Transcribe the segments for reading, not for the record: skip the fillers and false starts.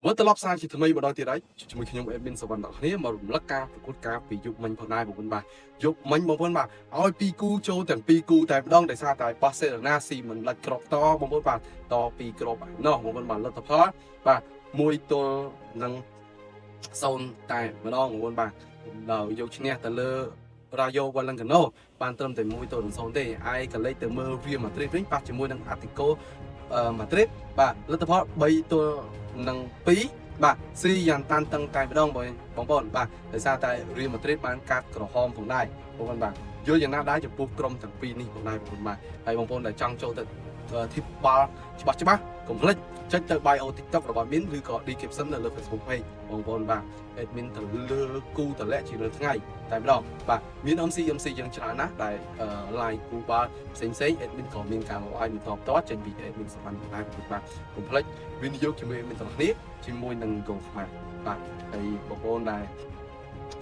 Với tập sang chỉ thay mà đôi tiền đấy chúng mình không em bên sờ bàn đỏ thế mà lắc ca cút ca vì dục mình phần này một phần bài dục mình một phần bài ôi piku châuទាំងពីគូតែម្ដងដោយសារតែបាសេឡូណាស៊ីមិនលាច់ក្របតបងប្អូនបាទតពីក្របណោះបងប្អូនបាទលទ្ធផលបាទមួយទល់នឹង0តែម្ដងបងប្អូនបាទដល់យកឈ្នះទៅលើ Rayo Vallecano បានត្រឹមតែ1ទល់នឹង0ទេឯកលេចទៅមើល Real Madrid វិញប៉ះជាមួយនឹង Atletico Madrid បាទលទ្ធផល3ទល់នឹង2បាទស៊ីយ៉ាងតានតឹងតែម្ដងបងប្អូនបាទដោយសារតែ Real Madrid បានកាត់ក្រហមផងដែរបងប្អូនបាទយល់យ៉ាងណាដែរចំពោះក្រុមទាំងពីរនេះផងដែរបងប្អូនបាទហើយបងប្អូនដែលចង់ចូលទៅធីបបាល់ច្បាស់កុំភ្លេចចុចទៅ bio TikTok របស់មីនឬក៏ description នៅលើ Facebook page បងប្អូនបាទ admin ទៅលើគូតលាក់ជាលើថ្ងៃតែម្ដងបាទមាន MC យើងច្រើនណាស់ដែល live គូបាល់ផ្សេង admin ក៏មានការឲ្យបន្តតចេញពី admin សម្រាប់ដែរបាទកុំភ្លេចវិនិយោគជាមួយ admin ទាំងនេះជាមួយនឹង Go បាទហើយបងប្អូនដែល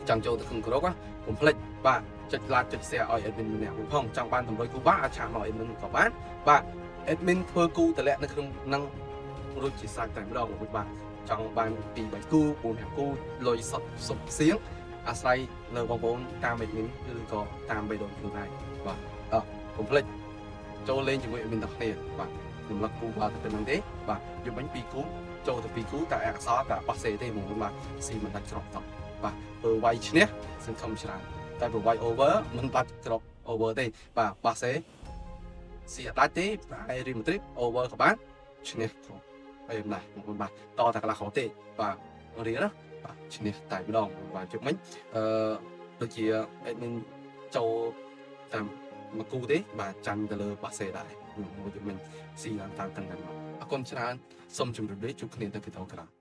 ចង់ចូលទៅក្នុងក្រុមកុំភ្លេចបាទចុច like ចុច share ឲ្យ admin ម្នាក់មួយផងចង់បានតម្រុយគូបាល់អាចឆាតមក admin ក៏បានបាទ admin ធ្វើគូតលាក់នៅក្នុងនឹងរួចជាសាច់តែម្ដងបាទចង់បានពី3គូ4 5គូលុយសុទ្ធសៀងអាស្រ័យលើបងប្អូនតាម admin ឬក៏តាមបេះដូងខ្លួនឯងបាទកុំភ្លេចចូលលេងជាមួយ admin ទាំងគ្នាបាទរំលឹកគូបាល់ទៅប៉ុណ្្នឹងទេបាទយកមិញ2គូចូលទៅ2គូតែអក្សរតែបោះសេទេបងប្អូនបាទស៊ីមិនដាច់ច្រកតបាទធ្វើវាយឈ្នះសង្ឃឹមច្រើនតែប្រវាយ over មិនបាច់ច្រក over ទេបាទបោះសេស៊ីអត់ដាច់ទេហើយ Real Madrid over ក៏បានឈ្នះគ្រប់អីណាស់បងប្អូនបាទតតែកន្លះខទេបាទរៀលណាបាទឈ្នះតែម្ដងបាទជិះមិញដូចជា admin ចូលតាមមួយគូទេបាទចាញ់ទៅលើបាសេដែរមួយជិះមិញស៊ីឡើងតាមទាំងហ្នឹងអរគុណច្រើនសូមជម្រាបលាជួបគ្នាទៅវីដេអូក្រោយ